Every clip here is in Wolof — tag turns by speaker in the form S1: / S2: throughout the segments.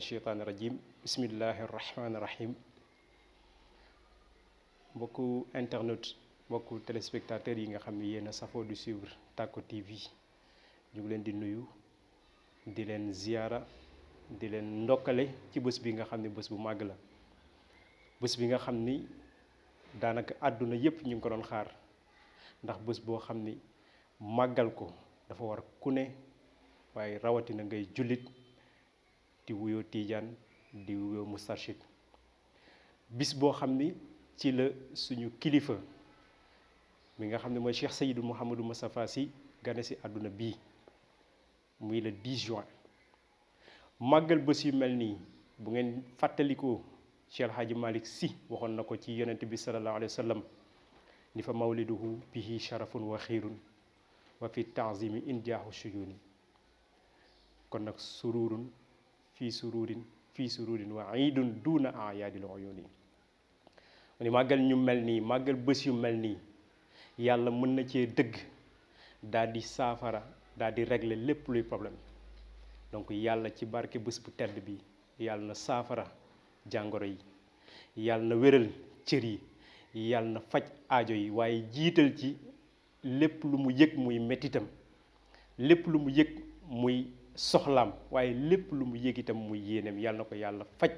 S1: asheytaani rajim bismillahi rahmaani rahim mbokku internet mbokku téléspectateurs yi nga xam ne yéen a safoo du suivre Tacko TV ñu ngi leen di nuyu di leen ziyaara di leen ndokkale ci bés bi nga xam ne bés bu màgg la bés bi nga xam ni daanaka àdduna yépp ñu ngi ko doon xaar ndax bés boo xam ni màggal ko dafa war ku ne waaye rawatina ngay jullit di wuyoo tiijaan di wuyoo mustarshid bis boo xam ni ci la suñu kilifa mi nga xam ne mooy Cheikh Seydou Mouhamadou Moustapha Sy gane si àdduna bii muy le 10 juin màggal bés yu mel nii bu ngeen fàttalikoo Cheikh El Hadji Malick Sy waxoon na ko ci yonent bi sallallahu alayhi wa sallam ni fa mawliduhu bihi sharafun wa xiirun wa fi taazimi injaahu sujuni kon nag sururun fii sururin wa iidun duuna ayaadil uyuuni ni màggal ñu mel nii màggal bés yu mel nii yàlla mën na cee dëgg daal di saafara daal di régler lépp luy problème donc yàlla ci barke bés bu tedd bi yàlla na saafara jàngoro yi yàlla na wéral cër yi yàlla na faj aajo yi waaye jiital ci lépp lu mu yëg muy mettitam lépp lu mu yëg muy soxlaam waaye lépp lu mu yëg itam muy yéeneem yàlla na ko yàlla faj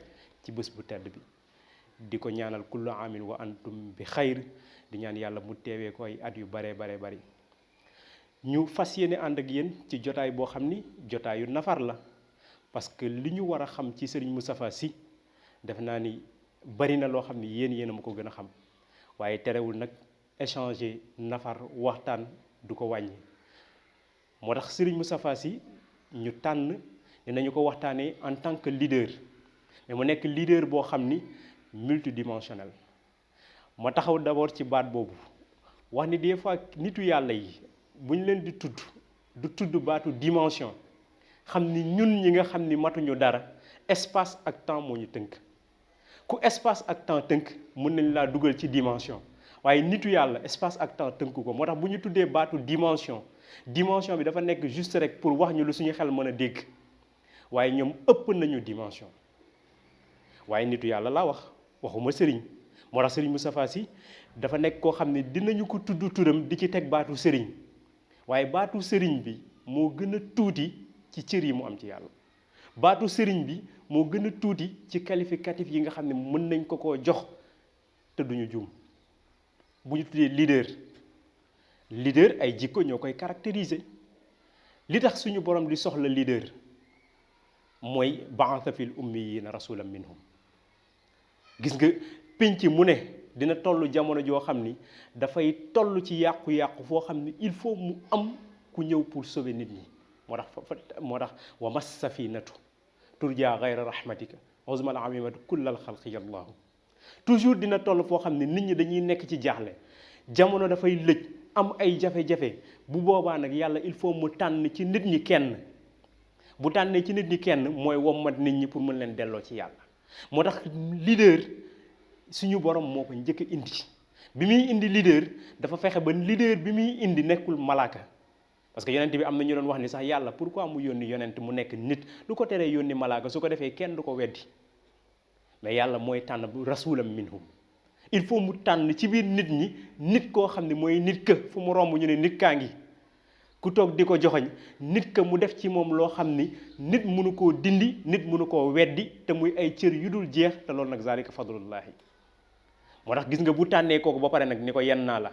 S1: ci bés bu tedd bi di ko ñaanal kullu amin wa antum bi xayr di ñaan yàlla mu teewee ko ay at yu bare bari ñu fas yéene ànd ak yéen ci jotaay boo xam ni jotaayu nafar la parce que li ñu war a xam ci Serigne Moustapha Sy def naa ni bari na loo xam ni yéen a ma ko gën a xam waaye terewul nag échanger nafar waxtaan du ko wàññi moo tax Serigne Moustapha Sy ñu tànn dinañu ko waxtaanee en tant que leader mais mu nekk leader boo xam ni multidimensionnel ma taxaw d'abord ci baat boobu wax ni des fois nitu yàlla yi bu ñu leen di tudd du tudd baatu dimension xam ni ñun ñi nga xam ni matuñu dara espace ak temps moo ñu tënk ku espace ak temps tënk mën nañ laa dugal ci dimension waaye nitu yàlla espace ak temps tënk ko moo tax bu ñu tuddee baatu dimension bi dafa nekk juste rek pour wax ñu lu suñu xel mën a dégg waaye ñoom ëpp nañu dimension waaye nitu yàlla laa waxuma sëriñ moo tax sëriñ Moustapha Sy dafa nekk koo xam ne dinañu ko tudd turam di ci teg baatu sëriñ waaye baatu sëriñ bi moo gën a tuuti ci cër yi mu am ci yàlla baatu sëriñ bi moo gën a tuuti ci qualificatif yi nga xam ne mën nañ ko koo jox te duñu juum bu ñu tuddee leader ay jikko ñoo koy caractériser li tax suñu borom di soxla leader mooy ba'atha fil ummiyina rasulan minhum gis nga pénc mu ne dina toll jamono joo xam ni dafay toll ci yàqu-yàqu foo xam ni il faut mu am ku ñëw pour sauver nit ñi moo tax wa mas safinatu turja gayra rahmatika uzmal amimatu kullal xalqi yallahu toujours dina toll foo xam ne nit ñi dañuy nekk ci jaaxle jamono dafay lëj am ay jafe-jafe bu boobaa nag yàlla il faut mu tànn ci nit ñi kenn bu tànnee ci nit ñi kenn mooy wommat nit ñi pour mën leen delloo ci yàlla moo tax leader suñu borom moo ko njëkk a indi bi muy indi leader dafa fexe ba leader bi muy indi nekkul malaaka parce que yonent bi am na ñu doon wax ni sax yàlla pourquoi mu yónni yonent mu nekk nit lu ko teree yónni malaaka su ko defee kenn du ko weddi mais yàlla mooy tànn bu rasulam minhum il faut mu tànn ci biir nit ñi nit koo xam ne mooy nit ka fu mu romb ñu ne nit kaa ngi ku toog di ko joxoñ nit ka mu def ci moom loo xam ni nit mënu koo dindi nit mënu koo weddi te muy ay cër yu dul jeex te loolu nag zalika fadlullahi moo tax gis nga bu tànnee kooku ba pare nag ni ko yen naa la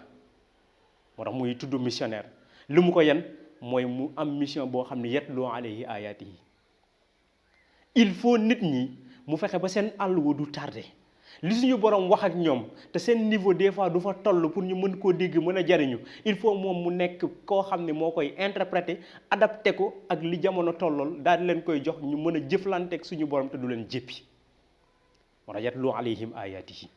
S1: moo tax muy tudd missionnaire li mu ko yen mooy mu am mission boo xam ne yatlu alayhi ayatihi il faut nit ñi mu fexe ba seen àll wa du tardé li suñu borom wax ak ñoom te seen niveau des fois du fa toll pour ñu mën koo dégg mën a jariñu il faut moom mu nekk koo xam ne moo koy interpréter adapté ko ak li jamono tollool daal di leen koy jox ñu mën a jëflanteeg suñu borom te du leen jéppi moo tax yatlu alayhim ayatihi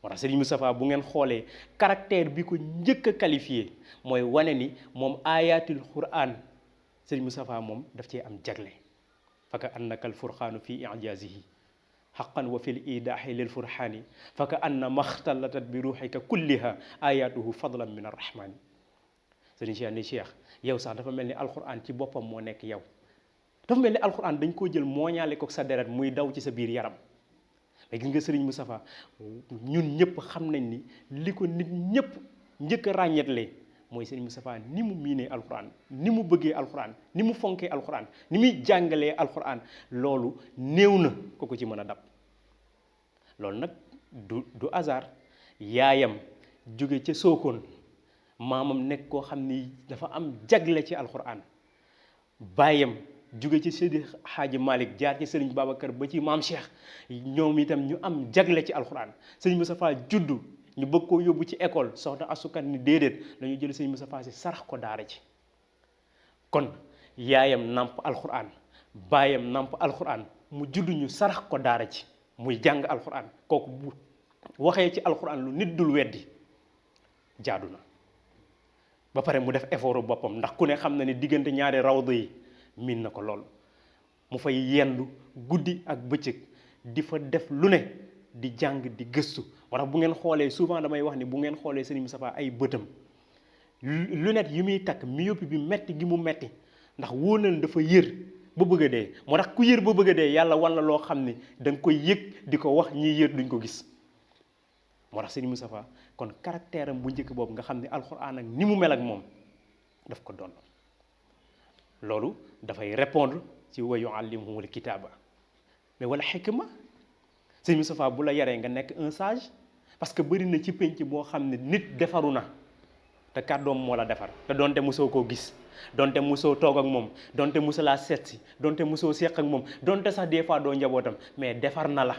S1: moo tax Serigne Moustapha bu ngeen xoolee caractère bi ko njëkk a qualifié mooy wane ni moom ayatul quran Serigne Moustapha moom daf cee am jagle faka annaka al furqaanu fi ijazihi xaqan wa fil idaaxi lil furxaani faka anna maxtalatat bi ruuxika kulliha ayatuhu fadlan min arrahmani Serigne Cheikh ni Cheikh yow sax dafa mel ni alquran ci boppam moo nekk yow dafa mel ni alxuraan dañ koo jël mooñaale ko sa deret muy daw ci sa biir yaram. mais gis nga Serigne Moustapha ñun ñëpp xam nañ ni li ko nit ñëpp njëkk a ràññeetlee mooy Serigne Moustapha ni mu miinee alxuraan ni mu bëggee alxuraan ni mu fonkee alxuraan ni muy jàngalee alxuraan loolu néew na ko ci mën a dab. loolu nag du hasard yaayam jóge ca Sokone maamam nekk koo xam ni dafa am jagle ci alxuraan baayam jóge ci Seydi Hadji Malick jaar ci Serigne Babacar ba ci maam Cheikh ñoom itam ñu am jagle ci alxuraan Serigne Moustapha juddu ñu bëgg koo yóbbu ci école soxna asukan ni déedéet dañu jël Serigne Moustapha si sarax ko daara ci. kon yaayam namp alxuraan baayam namp alxuraan mu juddu ñu sarax ko daara ci muy jàng alxuraan kooku bu waxee ci alxuraan lu nit dul weddi jaadu na. ba pare mu def effort boppam ndax ku ne xam na ni diggante ñaari rawda yi miin na ko lool mu fay yendu guddi ak bëccëg di fa def lu ne di jàng di gëstu moo tax bu ngeen xoolee souvent damay wax ni bu ngeen xoolee Serigne Moustapha ay bëtam lunette yi muy takk myopie bi metti gi mu metti ndax wóor na dafa yër ba bëgg a dee moo tax ku yër ba bëgg a dee yàlla wan la loo xam ni da nga koy yëg di ko wax ñiy yër duñ ko gis. moo tax Serigne Moustapha kon caractère am bu njëkk boobu nga xam ne alxuraan ak ni mu mel ak moom daf ko doon loolu dafay répondre ci wa yuallimuhumul kitaaba mais wala xikma Serigne Moustapha bu la yaree nga nekk un sage parce que bëri na ci penc boo xam ne nit defaru na te kàddoom moo la defar te donte mosoo koo gis donte mosoo toog ak moom donte mosoo laa seet si donte mosoo seq ak moom donte sax des fois doo njabootam mais defar na la.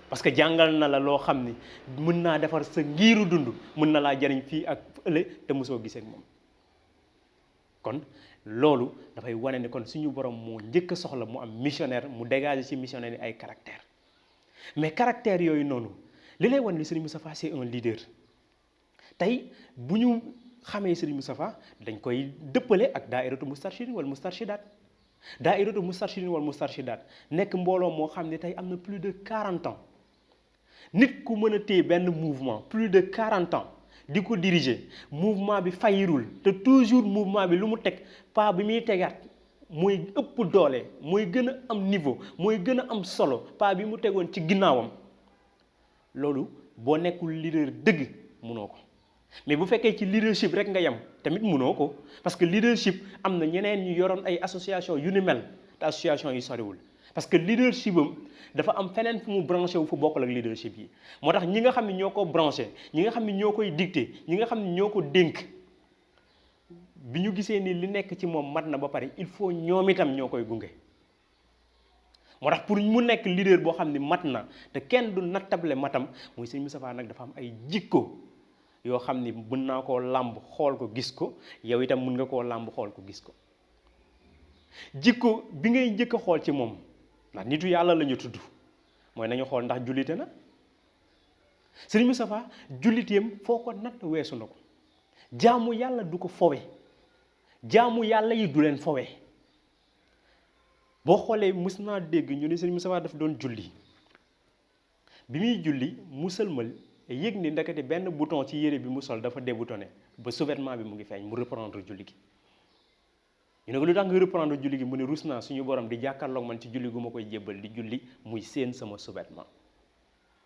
S1: parce que jàngal na la loo xam ni mën naa defar sa ngiiru dund mën na laa jariñ fii ak ëllëg te mosoo gisee ak moom kon loolu dafay wane ni kon suñu borom moo njëkk a soxla mu am missionnaire mu dégager ci missionnaire yi ay caractère mais caractère yooyu noonu li lay wan ni Serigne Moustapha c'est un leader tey bu ñu xamee Serigne Moustapha dañ koy dëppale ak daairatu Moustarchidine wala Moustarchidaat daairatu Moustarchidine wala Moustarchidaat nekk mbooloo moo xam ne tey am na plus de 40 ans nit ku mën a téye benn mouvement plus de 40 ans di ko diriger mouvement bi fayirul te toujours mouvement bi lu mu teg pas bi muy tegaat mooy ëpp doole mooy gën a am niveau mooy gën a am solo pas bi mu tegoon ci ginnaawam loolu boo nekkul leader dëgg munoo ko mais bu fekkee ci leadership rek nga yem tamit munoo ko parce que leadership am na ñeneen ñu yoroon ay association yu ni mel te association yi soriwul parce que leadership am dafa am feneen fu mu branché wu fu bokkul ak leadership yi moo tax ñi nga xam ne ñoo ko branché ñi nga xam ne ñoo koy dicté ñi nga xam ne ñoo ko dénk bi ñu gisee ni li nekk ci moom mat na ba pare il faut ñoom itam ñoo koy gunge moo tax pour mu nekk leader boo xam ne mat na te kenn du nattable matam mooy Serigne Moustapha nag dafa am ay jikko yoo xam ni mën naa koo làmb xool ko gis ko yow itam mën nga koo làmb xool ko gis ko jikko bi ngay njëkk a xool ci moom ndax nitu yàlla la ñu tudd mooy nañu xool ndax jullite na Serigne Moustapha julliteem foo ko natt weesu na ko jaamu yàlla du ko fowe jaamu yàlla yi du leen fowe boo xoolee mës naa dégg ñu ne Serigne Moustapha daf doon julli bi muy julli mu sëlmal yëg ni ndekete benn bouton ci yére bi mu sol dafa déboutonné ba sous-vêtement bi mu ngi feeñ mu reprendre julli gi ñu ne ko lu tax nga reprendre julli gi mu ne rus naa suñu borom di jàkkaarloog man ci julli gu ma koy jébbal di julli muy seen sama sous-vêtement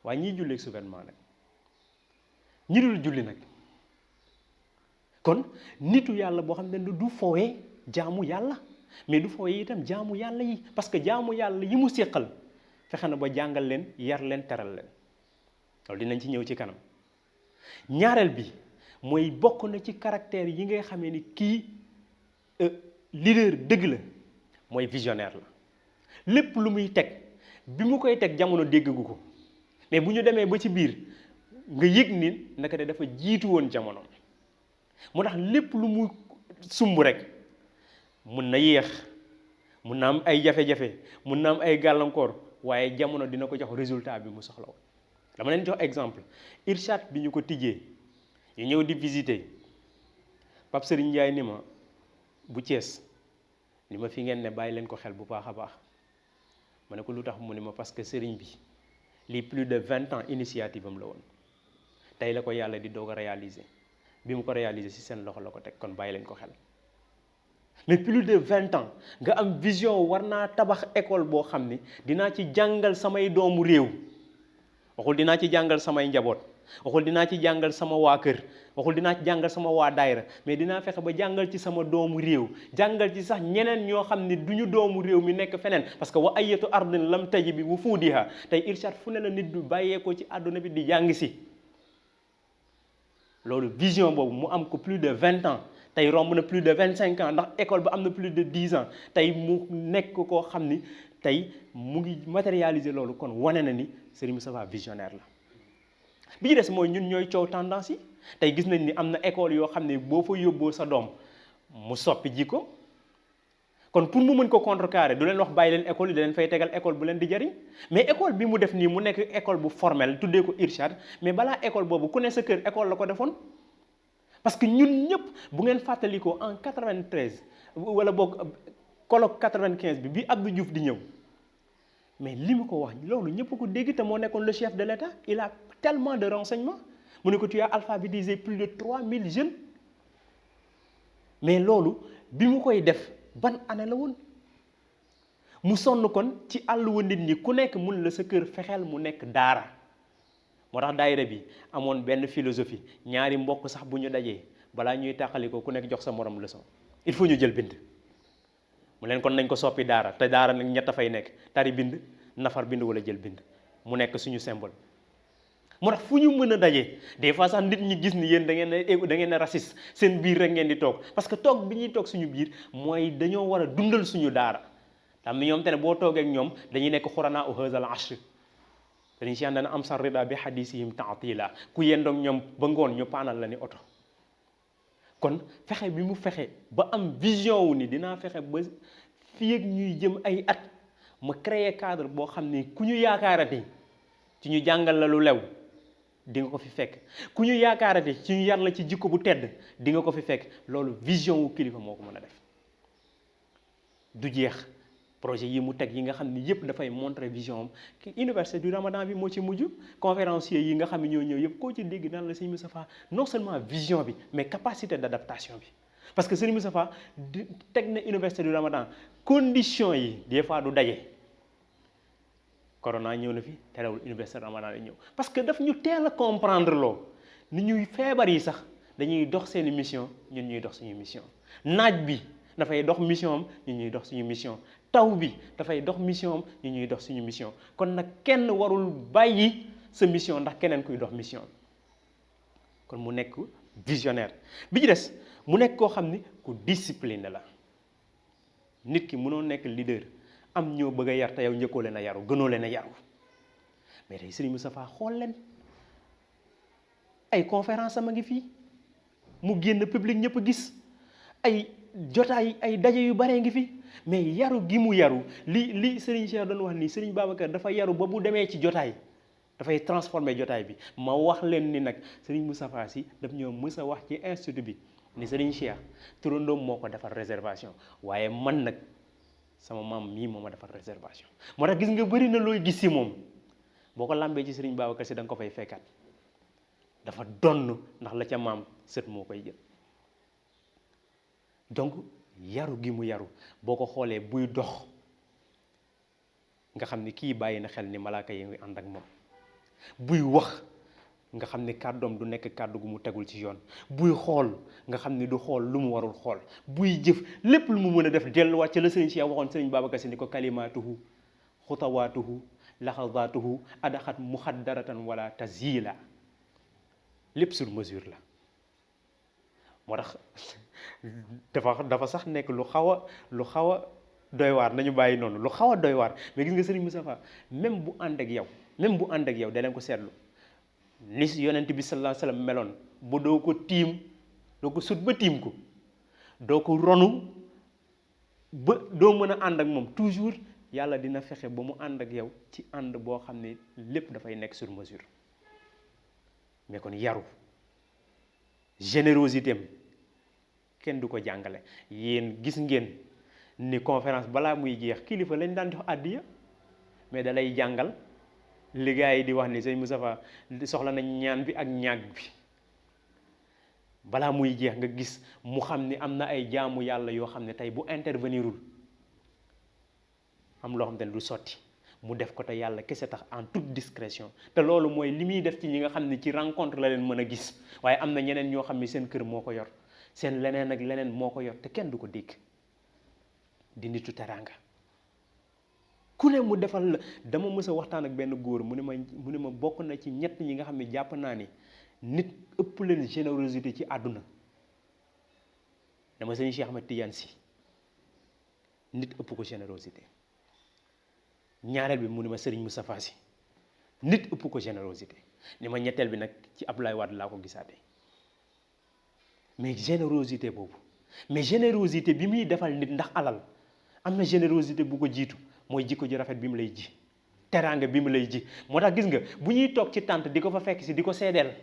S1: waaye ñiy julli ak sous-vêtement nag ñi dul julli nag kon nitu yàlla boo xam ne du fowee jaamu yàlla mais du fowee itam jaamu yàlla yi parce que jaamu yàlla yi mu séqal fexe na ba jàngal leen yar leen teral leen loolu dinañ ci ñëw ci kanam ñaareel bi mooy bokk na ci caractère yi ngay xamee ni kii leader dëgg la mooy visionnaire la lépp lu muy teg bi mu koy teg jamono déggagu ko mais bu ñu demee ba ci biir nga yëg ni naka de dafa jiitu woon jamono moo tax lépp lu mu sumb rek mun na yéex mun na am ay jafe-jafe mun na am ay gàllankoor waaye jamono dina ko jox résultat bi mu soxla woon dama leen jox exemple Irshad bi ñu ko tijjee ñu ñëw di visiter Pape Serigne Ndiaye ni ma bu Thiès ni ma fi ngeen ne bàyyi leen ko xel bu baax a baax ma ne ko lu tax mu ni ma parce que Serigne bi lii plus de 20 ans initiative am la woon tey la ko yàlla di doog a réaliser bi mu ko réaliser ci seen loxo la ko teg kon bàyyi leen ko xel mais plus de 20 ans nga am vision war naa tabax école boo xam ni dinaa ci jàngal samay doomu réew waxul dinaa ci jàngal samay njaboot waxul dinaa ci jàngal sama waa kër waxul dinaa ci jàngal sama waa daayira mais dinaa fexe ba jàngal ci sama doomu réew jàngal ci sax ñeneen ñoo xam ne du ñu doomu réew mi nekk feneen parce que wa ayatu ardin lam taji bi wufuudiha tey irshad fu ne la nit du bàyyeekoo ci àdduna bi di jàng si loolu vision boobu mu am ko plus de 20 ans tey romb na plus de 25 ans ndax école ba am na plus de 10 ans tey mu nekk koo xam ni tey mu ngi matérialiser loolu kon wane na ni Serigne Moustapha visionnaire la bi ci des mooy ñun ñooy coow tendance yi tey gis nañ ni am na école yoo xam ne boo fa yóbboo sa doom mu soppi jikko kon pour mu mën ko contrecarrer du leen wax bàyyi leen école yi da leen fay tegal école bu leen di jariñ mais école bi mu def nii mu nekk école bu formelle tuddee ko Irshad mais balaa école boobu ku ne sa kër école la ko defoon parce que ñun ñëpp bu ngeen fàttalikoo en 93 wala boog colloque 95 bi Abdou Diouf di ñëw mais li mu ko wax loolu ñëpp ko dégg te moo nekkoon le chef de l'État il a tellement de renseignements mu ne ko tu as alphabétisé plus de 3000 jeunes mais loolu bi mu koy def ban année la woon mu sonn kon ci àll wa nit ñi ku nekk mun la sa kër fexeel mu nekk daara moo tax daayira bi amoon benn philosophie ñaari mbokk sax bu ñu dajee balaa ñuy tàqali ko ku nekk jox sa morom leçon il faut ñu jël bind mu leen kon nañ ko soppi daara te daara nag ñett a fay nekk tari bind nafar bind wala jël bind mu nekk suñu symbole moo tax fu ñu mën a dajee des fois sax nit ñi gis ni yéen da ngeen a raciste seen biir rek ngeen di toog parce que toog bi ñuy toog suñu biir mooy dañoo war a dundal suñu daara am na ñoom te ne boo toogee ak ñoom dañuy nekk xuranaa u hazal ashr dañu si dana am sa rida bi hadisihim taatila ku yendoog ñoom ba ngoon ñu paanal la ni oto kon fexe bi mu fexe ba am vision wu ni dinaa fexe ba fii ak ñuy jëm ay at ma créer cadre boo xam ni ku ñu yaakaarati ci ñu jàngal la lu lew di nga ko fi fekk ku ñu yaakaarati ci ñu yar la ci jikko bu tedd di nga ko fi fekk loolu vision wu kilifa moo ko mën a def du jeex projet yi mu teg yi nga xam ni yëpp dafay montrer vision am université du Ramadan bi moo ci mujj conférencier yi nga xam ne ñoo ñëw yëpp koo ci dégg naan la Serigne Moustapha non seulement vision bi mais capacité d'adaptation bi parce que Serigne Moustapha teg na université du Ramadan condition yi des fois du daje corona ñëw na fi terewul université du Ramadan ñëw parce que daf ñu teel a comprendre loo ni ñuy feebar yi sax dañuy dox seeni mission ñun ñuy dox suñu mission naaj bi dafay dox mission am ñun ñuy dox suñu mission taw bi dafay dox mission am ñu ñuy dox suñu mission kon nag kenn warul bàyyi sa mission ndax keneen kuy dox mission kon mu nekk visionnaire bi ci des mu nekk koo xam ni ku discipliné la nit ki mënoo nekk leader am ñoo bëgg a yar te yow njëkkoo leen a yaru gënoo leen a yaru mais tey Serigne Moustapha xool leen ay conférence am a ngi fii mu génn public ñëpp gis ay jotaay ay daje yu baree ngi fi mais yaru gi mu yaru li Serigne Cheikh doon wax nii Serigne Babacar dafa yaru ba bu demee ci jotaay dafay transformer jotaay bi ma wax leen ni nag Serigne Moustapha Sy daf ñoo mës a wax ci institut bi ni Serigne Cheikh turandoom moo ko defar réservation waaye man nag sama maam mii moo ma defar réservation moo tax gis nga bëri na looy gis si moom boo ko làmbee ci Serigne Babacar Sy da nga ko fay fekkaat dafa donn ndax la ca maam sët moo koy jël donc yaru gi mu yaru boo ko xoolee buy dox nga xam ni kii bàyyi na xel ni malaaka yi ngi ànd ak moom buy wax nga xam ni kàddoom du nekk kàddu gu mu tegul ci yoon buy xool nga xam ni du xool lu mu warul xool buy jëf lépp lu mu mën a def delluwaat ci la Serigne Cheikh waxoon Serigne Babacar Sy ni ko kalimaatuhu xutawaatuhu laxazaatuhu adaxat muxaddaratan wala tazila lépp sur mesure la moo tax dafa sax nekk lu xaw a doy waar nañu bàyyi noonu lu xaw a doy waar mais gis nga Serigne Moustapha même bu ànd ak yow da leen ko seetlu ni yonent bi sallallahu alayhi wasallam meloon ba doo ko tiim doo ko sut ba tiim ko doo ko ronu ba doo mën a ànd ak moom toujours yàlla dina fexe ba mu ànd ak yow ci ànd boo xam ne lépp dafay nekk sur mesure mais kon yaru générosité am kenn du ko jàngale yéen gis ngeen ni conférence balaa muy jeex kilifa lañ daan jox àddiya mais da lay jàngal li gars yi di wax ni sëñ Moustapha soxla nañ ñaan bi ak ñaag bi balaa muy jeex nga gis mu xam ni am na ay jaamu yàlla yoo xam ne tey bu intervenirul am loo xam ne du sotti mu def ko te yàlla kese tax en toute discrétion te loolu mooy li muy def ci ñi nga xam ne ci rencontre la leen mën a gis waaye am na ñeneen ñoo xam ne seen kër moo ko yor seen leneen ak leneen moo ko yor te kenn du ko dégg di nitu teraanga ku ne mu defal la. dama mës a waxtaan ak benn góor mu ne ma bokk na ci ñett ñi nga xam ne jàpp naa ni nit ëpp leen générosité ci àdduna dama sëñ Cheikh Ahmed Tidiane Sy nit ëpp ko générosité. ñaareel bi mu ne ma Serigne Moustapha Sy nit ëpp ko générosité ni ma ñetteel bi nag ci Abdoulaye Wade laa ko gisaatee mais générosité boobu mais générosité bi muy defal nit ndax alal am na générosité bu ko jiitu mooy jikko ji rafet bi mu lay ji teraanga bi mu lay ji moo tax gis nga bu ñuy toog ci tànt di ko fa fekk si di ko seedeel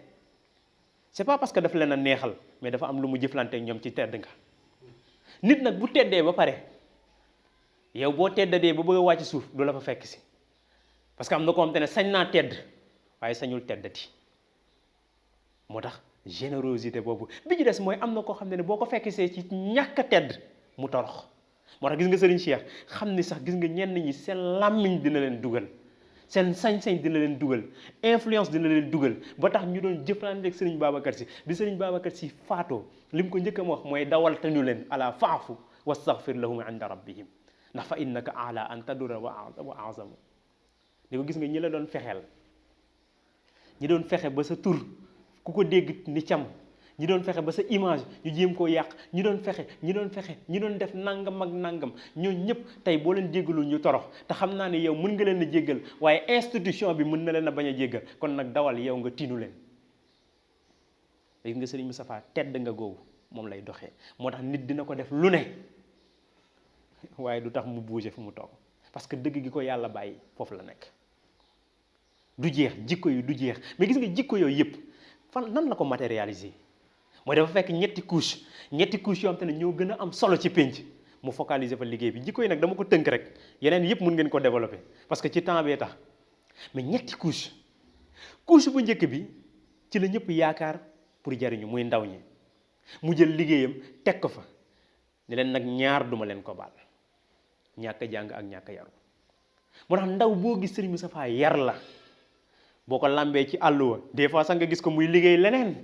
S1: c'est pas parce que dafa leen a neexal mais dafa am lu mu jëflante ak ñoom ci tedd nga nit nag bu teddee ba pare yow boo teddadee ba bëgg a wàcc suuf du la fa fekk si parce que am na ko xam te ne sañ naa tedd waaye sañul teddati moo tax générosité boobu bi ci des mooy am na koo xam ne boo ko fekk see ci ñàkk a tedd mu torox moo tax gis nga Serigne Cheikh xam ni sax gis nga ñenn ñi seen làmmiñ dina leen dugal seen sañ-sañ dina leen dugal influence dina leen dugal ba tax ñu doon jëflante ak Serigne Babacar Sy bi Serigne Babacar Sy faatoo li mu ko njëkk a wax mooy dawal te ñu leen ala faafu wastaghfir lahum inda rabbihim ndax fa innaka ala an tadura wa azamu ni ko gis nga ñi la doon fexeel ñi doon fexe ba sa tur ku ko dégg ni cam ñi doon fexe ba sa image ñu jéem koo yàq ñi doon def nangam ak nangam ñoo ñëpp tey boo leen jéggalul ñu torox te xam naa ne yow mën nga leen a jéggal waaye institution bi mën na leen a bañ a jéggal kon nag dawal yow nga tiinu leen. gis nga Serigne Moustapha tedd nga googu moom lay doxee moo tax nit dina ko def lu ne waaye du tax mu bouger fu mu toog parce que dëgg gi ko yàlla bàyyi foofu la nekk du jeex jikko yi du jeex mais gis nga jikko yooyu yëpp fan nan la ko matérialiser mooy dafa fekk ñetti couche yoo xam te ne ñoo gën a am solo ci pénc mu focaliser fa liggéey bi jikko yi nag dama ko tënk rek yeneen yëpp mun ngeen ko développer parce que ci temps bee tax mais ñetti couche bu njëkk bi ci la ñëpp yaakaar pour jariñu muy ndaw ñi mu jël liggéeyam teg ko fa ne leen nag ñaar duma leen ko baal ñàkk a jàng ak ñàkk a yaru moo tax ndaw boo gis Serigne Moustapha yar la boo ko làmbee ci àlluwa des fois sax nga gis ko muy liggéey leneen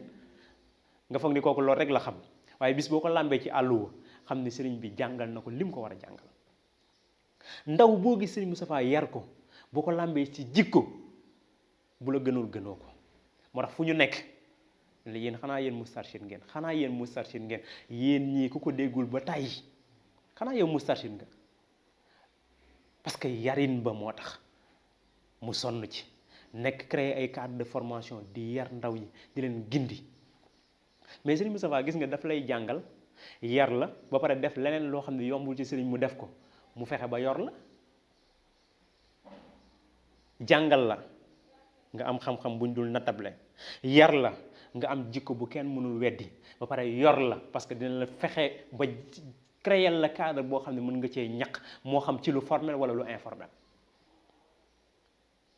S1: nga foog ni kooku loolu rek la xam waaye bis boo ko làmbee ci àlluwa xam ne Serigne bi jàngal na ko lim ko war a jàngal ndaw boo gis Serigne Moustapha yar ko boo ko làmbee ci jikko bu la gënul gënoo ko moo tax fu ñu nekk yéen xanaa yéen Moustarchid ngeen yéen ñii ku ko déggul ba tàyyi xanaa yow Moustarchid nga parce que yarin ba moo tax mu sonn ci nekk créer ay cadre de formation di yar ndaw ñi di leen gindi mais Serigne Moustapha gis nga daf lay jàngal yar la ba pare def leneen loo xam ne yombul ci Serigne mu def ko mu fexe ba yor la jàngal la nga am xam-xam buñ dul natable yar la nga am jikko bu kenn mënul weddi ba pare yor la parce que dina la fexe ba créer la cadre boo xam ne mën nga cee ñaq moo xam ci lu formel wala lu informel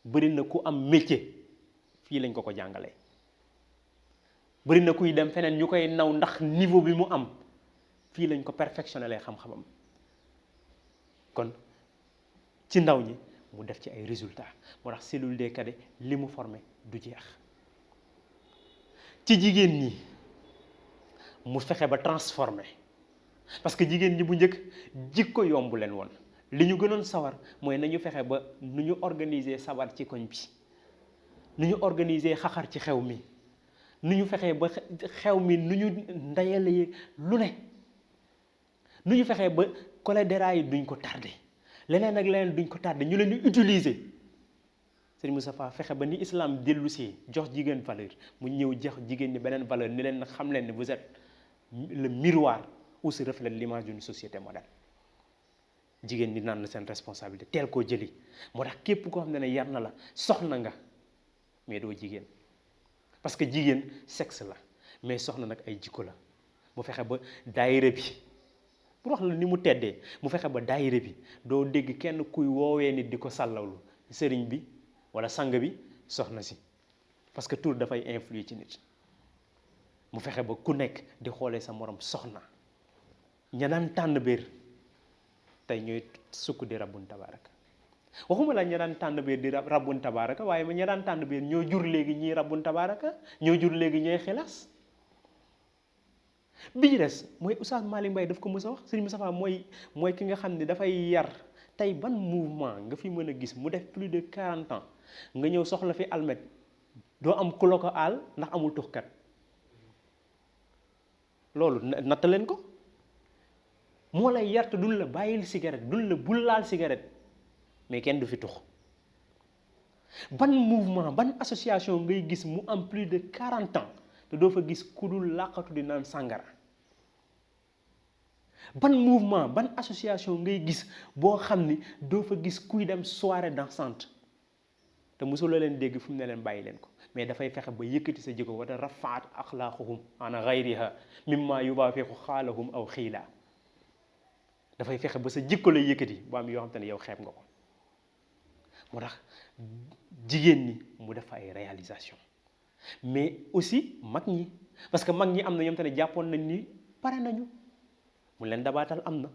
S1: bëri na ku am métier fii lañ ko jàngalee bëri na kuy dem feneen ñu koy naw ndax niveau bi mu am fii lañ ko perfectionné xam-xamam kon ci ndaw ñi mu def ci ay résultats moo tax cellule des cadets li mu formé du jeex ci jigéen ñi mu fexe ba transformé parce que jigéen ñi bu njëkk jikko yombu leen woon li ñu gënoon sawar mooy nañu fexe ba nu ñu organiser sabar ci koñ bi nu ñu organiser xaxar ci xew mi nu ñu fexee ba xew mi nu ñu ndayale lu ne nu ñu fexee ba cholédéra yi duñ ko tardé leneen ak leneen duñ ko tardé ñu leen di utiliser Serigne Moustapha fexe ba ni islam dellusee jox jigéen valeur mu ñëw jox jigéen ñi beneen valeur ni leen xam leen ne vous êtes le miroir où se reflète l'image d'une société moderne jigéen ñi naan na seen responsabilité teel koo jëli moo tax képp koo xam ne yar na la soxna nga mais doo jigéen parce que jigéen sexe la mais soxna nag ay jikko la mu fexe ba daayira bi pour wax la ni mu teddee mu fexe ba daayira bi doo dégg kenn kuy woowee nit di ko sàllawlu sëriñ bi wala sang bi soxna si parce que tur dafay influer ci nit mu fexe ba ku nekk di xoolee sa morom soxna ña daan tànn biir tey ñooy sukk di rabbun tabaraka waxuma la ña daan tànn biir di rabbun tabaraka waaye ma ña daan tànn biir ñoo jur léegi ñii rabbun tabaraka ñoo jur léegi ñooy xilaas bi ñu des mooy Oustaz Malick Mbaye daf ko mës a wax Serigne Moustapha mooy ki nga xam ne dafay yar tey ban mouvement nga fi mën a gis mu def plus de 40 ans nga ñëw soxla fi almet doo am ku la ko aal ndax amul tuxkat loolu natt leen ko moo lay yar te duñ la bàyyil cigarette duñ la bul laal cigarette mais kenn du fi tux ban mouvement ban association ngay gis mu am plus de 40 ans te doo fa gis ku dul làqatu di naan sàngara ban mouvement ban association ngay gis boo xam ni doo fa gis kuy dem soirée dansante te mosuloo leen dégg fu mu ne leen bàyyi leen ko mais dafay fexe ba yëkkati sa jikko wala rafaat axlaaquhum ana gayriha mimma yubaafiqu xaalahum aw xiila dafay fexe ba sa jikko lay yëkkati bu am yoo xam te ne yow xeeb nga ko moo tax jigéen ñi mu def ay réalisation mais aussi mag ñi parce que mag ñi am na ñoom te ne jàppoon nañ ni pare nañu mu leen dabaatal am na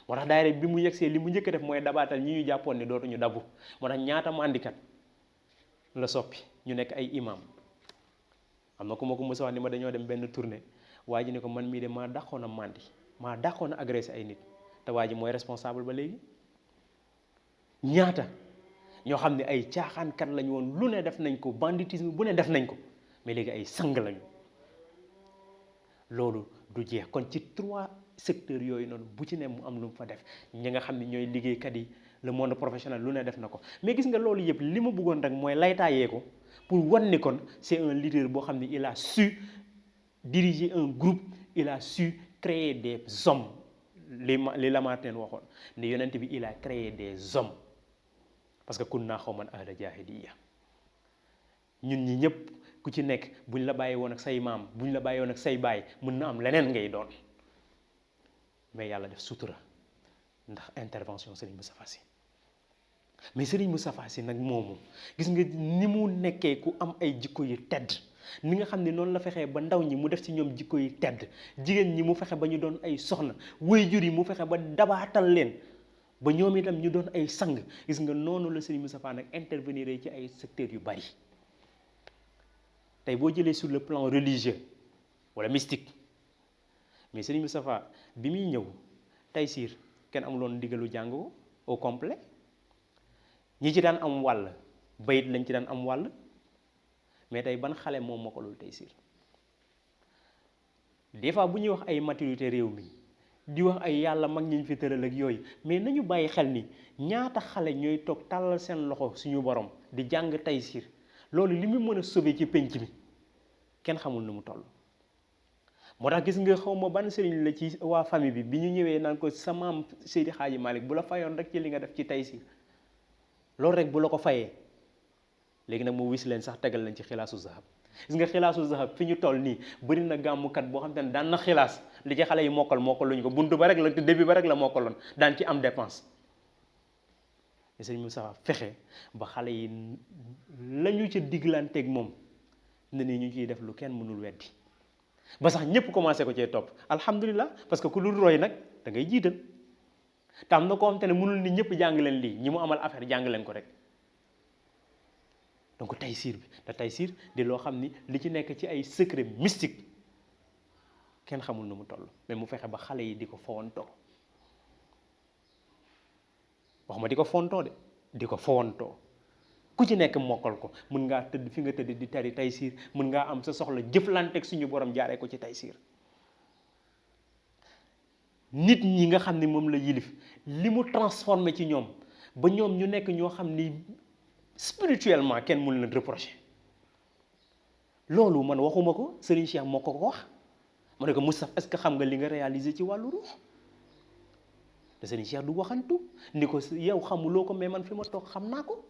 S1: moo tax daayira bi mu yegsee li mu njëkk a def mooy dabaatal ñi ñu jàppoon ni dootuñu dabu moo tax ñaata mandikat la soppi ñu nekk ay imam am na ku ma ko mos a wax ni ma dañoo dem benn tournée waa ji ne ko man mii de maa dàqoon a mandi maa dàqoon a agressé ay nit te waa ji mooy responsable ba léegi ñaata ñoo xam ne ay caaxaankat lañu woon lu ne def nañ ko banditisme bu ne def nañ ko mais léegi ay sang lañu loolu du jeex kon ci 3 secteurs yooyu noonu bu ci ne mu am lu mu fa def ñi nga xam ne ñooy liggéeykat yi le monde professionnel lu ne def na ko mais gis nga loolu yëpp li ma bëggoon rek mooy laytaayee ko pour wan ni kon c'est un leader boo xam ne il a su diriger un groupe il a su créer des hommes li Lamartine waxoon ne yonent bi il a créé des hommes parce que kun naa xaw man ahla jaahiliya ñun ñi ñëpp ku ci nekk buñ la bàyyi woon ak say maam buñ la bàyyi woon ak say baay mën na am leneen ngay doon mais yàlla def sutura ndax intervention Serigne Moustapha Sy mais Serigne Moustapha Sy nag moomu gis nga ni mu nekkee ku am ay jikko yu tedd ni nga xam ne noonu la fexee ba ndaw ñi mu def ci ñoom jikko yu tedd jigéen ñi mu fexe ba ñu doon ay soxna waajur yi mu fexe ba dabaatal leen ba ñoom itam ñu doon ay sang gis nga noonu la Serigne Moustapha nag intervenir ci ay secteurs yu bari tey boo jëlee sur le plan religieux wala mystique mais Serigne Moustapha bi muy ñëw Taysiir kenn amuloon ndigalu jàng au complet ñi ci daan am wàll bayit lañ ci daan am wàll mais tey ban xale moom mokkalul Taysiir des fois bu ñuy wax ay maturité réew mi di wax ay yàlla mag ñi ñu fi tëral ak yooyu mais nañu bàyyi xel ni ñaata xale ñooy toog tàllal seen loxo suñu borom di jàng Taysiir loolu li mu mën a sauver ci penc mi kenn xamul nu mu toll. moo tax gis nga xaw ma ban sëriñ la ci waa famille bi ñu ñëwee naan ko sa maam Seydi Xaaji Malick bu la fayoon rek ci li nga def ci Taysiir loolu rek bu la ko fayee léegi nag mu wis leen sax tegal leen ci xilaasu zahab gis nga xilaasu zahab fi ñu toll nii bëri na gàmmukat boo xam te ne daan na xilaas li ci xale yi mokkaluñu ko buntu ba rek la te début ba rek la mokkaloon daan ci am dépense mais sëriñ Moustapha fexe ba xale yi lañu ca diglanteeg moom ne ni ñu ciy def lu kenn mënul weddi ba sax ñëpp commencé ko cee topp alhamdulilah parce que ku dul roy nag da ngay jiital te am na koo xam te ne mënul ni ñëpp jàng leen lii ñi mu amal affaire jàng leen ko rek donc Taysiir bi te Taysiir di loo xam ni li ci nekk ci ay secret mystique kenn xamul nu mu toll mais mu fexe ba xale yi di ko fowantoo wax ma di ko fontoo de di ko fowantoo ku ci nekk mokkal ko mën ngaa tëdd fi nga tëdd di tari Taysiir mën ngaa am sa soxla jëflanteeg suñu borom jaaree ko ci Taysiir nit ñi nga xam ni moom la yilif li mu transformé ci ñoom ba ñoom ñu nekk ñoo xam ni spirituellement kenn mënu leen reprocher loolu man waxuma ko Serigne Cheikh moo ko wax ma ne ko Moustapha est-ce que xam nga li nga réalisé ci wàllu ruux te Serigne Cheikh du waxantu ni ko yow xamuloo ko mais man fi ma toog xam naa ko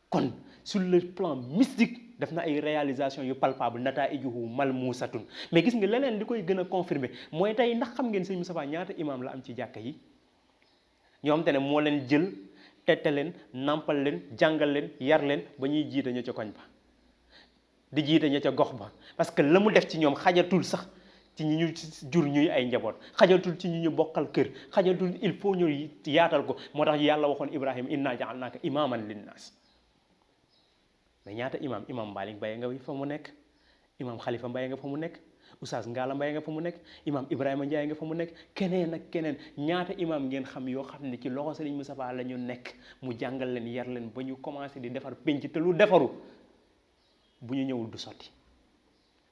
S1: kon sur le plan mystique def na ay réalisation yu palpable nataijuhu malmuusatun mais gis nga leneen li koy gën a confirmer mooy tey ndax xam ngeen Serigne Moustapha ñaata imam la am ci jàkka yi ñoo xam te ne moo leen jël tette leen nampal leen jàngal leen yar leen ba ñuy jiite ñu ca koñ ba di jiite ña ca gox ba parce que la mu def ci ñoom xajatul sax ci ñi ñu jur ñuy ay njaboot xajatul ci ñi ñu bokkal kër xajatul il faut ñu yaatal ko moo tax yàlla waxoon Ibrahima inna ja'alnaaka imaaman linnaas mais ñaata imam Malick Mbaye nga fa mu nekk imam Khalifa Mbaye nga fa mu nekk Oustaz Ngala Mbaye nga fa mu nekk imam Ibrahima Ndiaye nga fa mu nekk keneen ak keneen ñaata imam ngeen xam yoo xam ne ci loxo Serigne Moustapha la ñu nekk mu jàngal leen yar leen ba ñu commencé di defar penc te lu defaru bu ñu ñëwul du sotti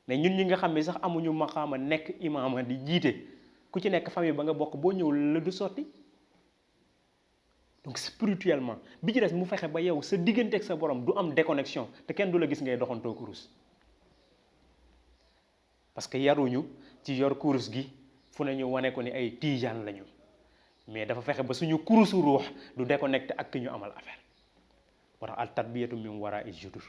S1: mais ñun ñi nga xam ne sax amuñu maqaama nekk imaama di jiite ku ci nekk famille ba nga bokk boo ñëwul la du sotti donc spirituellement bi ci des mu fexe ba yow sa diggante ak sa borom du am déconnexion te kenn du la gis ngay doxantoo kurus parce que yaruñu ci yor kurus gi fu ne ñu wane ko ni ay tiijaan lañu mais dafa fexe ba suñu kurusu ruux du déconnecté ak ki ñu amal affaire moo tax al tarbiyatu min wara il judur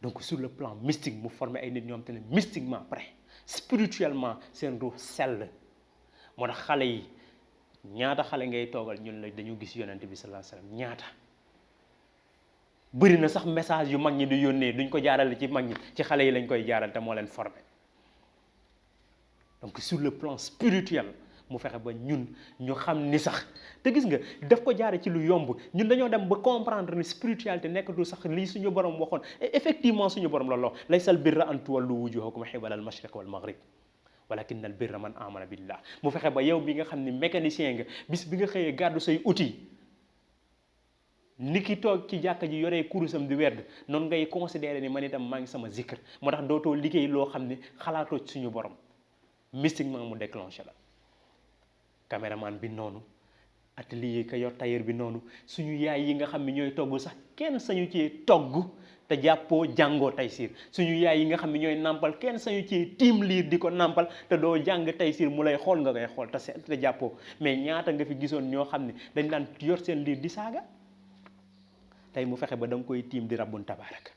S1: donc sur le plan mystique mu formé ay nit ñoom te ne mystiquement prêt spirituellement seen ruux sell moo tax xale yi ñaata xale ngay toogal ñun la dañu gis yonent bi sallallahu alayhi wasallam ñaata bëri na sax message yu mag ñi di yónnee duñ ko jaarale ci mag ñi ci xale yi lañ koy jaaral te moo leen formé donc sur le plan spirituel mu fexe ba ñun ñu xam ni sax te gis nga daf ko jaare ci lu yomb ñun dañoo dem ba comprendre ni spiritualité nekkatul sax lii suñu borom waxoon et effectivement suñu borom la wax laysal birra an tuwallu wujuhakum qibala al mashriq wal maghrib walakin al birra man amana billah mu fexe ba yow bi nga xam ni mécanicien nga bis bi nga xëyee gàddu say outil ni ki toog ci jàkka ji yoree kurusam di werd noonu ngay considérer ni man itam maa ngi sama zikr moo tax dootoo liggéey loo xam ni xalaatoo ci suñu borom mystiquement mu déclenché la caméraman bi noonu atelier ka yor tailleur bi noonu suñu yaay yi nga xam ne ñooy togg sax kenn sañu ci togg te jàppoo jàngoo Taysiir suñu yaay yi nga xam ne ñooy nàmpal kenn sañu ci tiim liir di ko nàmpal te doo jàng Taysiir mu lay xool nga koy xool te jàppoo mais ñaata nga fi gisoon ñoo xam ne dañ daan yor seen liir di saaga tey mu fexe ba da nga koy tiim di rabbun tabaaraka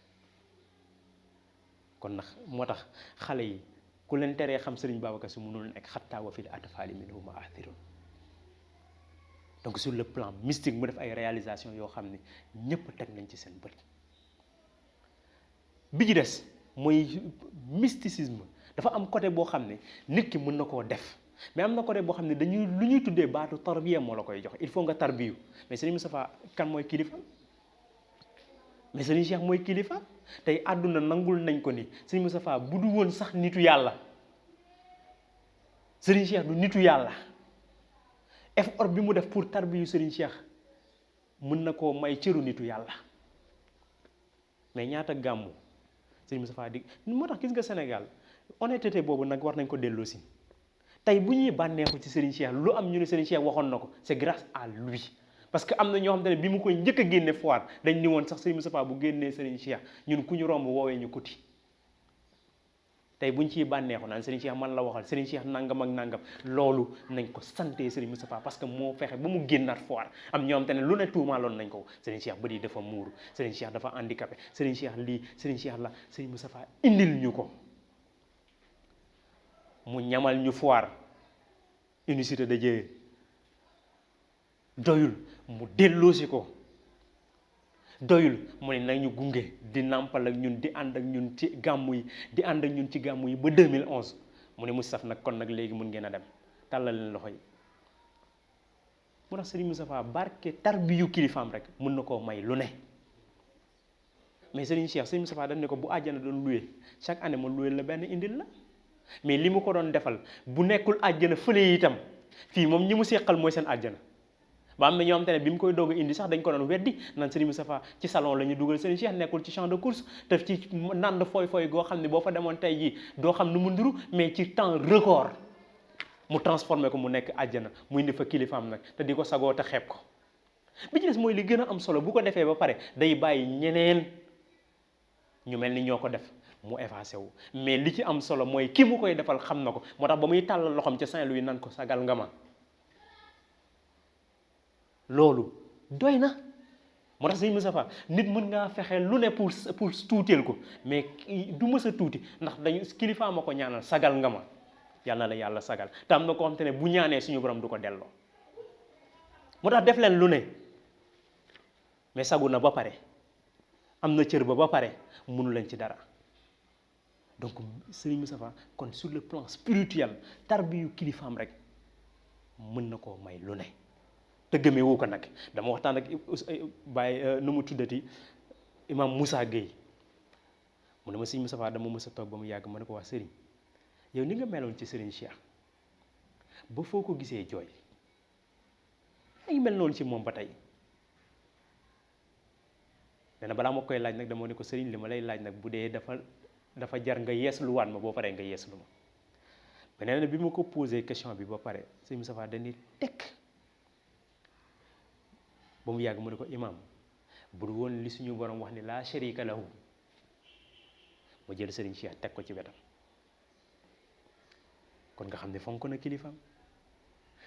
S1: kon nag moo tax xale yi ku leen teree xam Serigne Babacar Sy mënul nekk xattaa wa fil atfaali minhu ma'athirun donc sur le plan mystique mu def ay réalisation yoo xam ne ñëpp teg nañ ci seen bët bi ci des mooy mysticisme dafa am côté boo xam ne nit ki mën na koo def mais am na côté boo xam ne dañuy lu ñuy tuddee baatu tarbiya moo la koy jox il faut nga tarbiyu mais Serigne Moustapha kan mooy kilifa mais Serigne Cheikh mooy kilifa tey àdduna nangul nañ ko ni Serigne Moustapha bu du woon sax nitu yàlla Serigne Cheikh du nitu yàlla effort bi mu def pour tarbiyu Serigne Cheikh mën na koo may cëru nitu yàlla mais ñaata gàmmu Serigne Moustapha di moo tax gis nga Sénégal honnêteté boobu nag war nañ ko delloosi tey bu ñuy bànneexu ci Serigne Cheikh lu am ñu ne Serigne Cheikh waxoon na ko c'est grâce à lui parce que am na ñoo xam te ne bi mu koy njëkk a génne foire dañ ni woon sax Serigne Moustapha bu génnee Serigne Cheikh ñun ku ñu romb woowee ñu kuti tey buñ ciy bànneexu naan Serigne Cheikh man la waxal Serigne Cheikh nangam ak nangam loolu nañ ko santé Serigne Moustapha parce que moo fexe ba mu génnaat foire am ñoo xam te ne lu ne tuumaaloon nañ ko Serigne Cheikh ba di dafa muuru Serigne Cheikh dafa handicapé Serigne Cheikh lii Serigne Cheikh la Serigne Moustapha indil ñu ko mu ñamal ñu foire unicité de Dieu doyul mu delloosi ko doyul mu ne nañu gunge di nàmpal ak ñun di ànd ak ñun ci gàmmu yi di ànd ak ñun ci gàmmu yi ba 2011 mu ne Moustapha nag kon nag léegi mun ngeen a dem tàllal leen loxo yi mu tax Serigne Moustapha barke tarbiyu kilifaam rek mun na koo may lu ne mais Serigne Moustapha dañ ne ko bu àjjana doon loué chaque année ma loué la benn indil la mais li mu ko doon defal bu nekkul àjjana fële itam fii moom ñi mu seqal mooy seen àjjana ba am na ñoo xam te ne bi mu koy doog a indi sax dañ ko doon weddi naan Serigne Moustapha ci salon la ñu dugal Serigne Cheikh nekkul ci champ de course te ci nand fooy goo xam ne boo fa demoon tey jii doo xam nu mu nduru mais ci temps record mu transformé ko mu nekk àjjana mu indi fa kilifaam nag te di ko sagoo te xeeb ko bi ci des mooy li gën a am solo bu ko defee ba pare day bàyyi ñeneen ñu mel ni ñoo ko def mu effacé wu mais li ci am solo mooy ki mu koy defal xam na ko moo tax ba muy tàllal loxoom ca Saint-Louis nan ko sagal nga ma loolu doy na moo tax Serigne Moustapha nit mën ngaa fexe lu ne pour tuuteel ko mais du mës a tuuti ndax dañu kilifa ma ko ñaanal sagal nga ma yàlla na la yàlla sagal te am na koo xam te ne bu ñaanee suñu borom du ko delloo moo tax def leen lu ne mais sagu na ba pare am na cër ba pare mënu leen ci dara. Donc Serigne Moustapha kon sur le plan spirituel tarbiyu kilifaam rek mën na koo may lu ne te gëmee woo ko nag. dama waxtaan ak Baye nu mu tuddati imam Moussa Gueye mu ne ma Serigne Moustapha dama mës a toog ba mu yàgg ma ne ko wax Serigne yow ni nga meloon ci Serigne Cheikh ba foo ko gisee jooy ay mel noonu ci moom ba tey. nee na balaa ma koy laaj nag dama ne ko Serigne li ma lay laaj nag bu dee dafa jar nga yeesluwaat ma boo paree nga yeeslu ma. beneen na bi ma ko posé question bi ba pare Serigne Moustapha dañuy tekk ba mu yàgg mu ne ko imam bu dul woon li suñu borom wax ni laa sharika lahu ma jël Serigne Cheikh teg ko ci wetam. kon nga xam ne fonk na kilifaam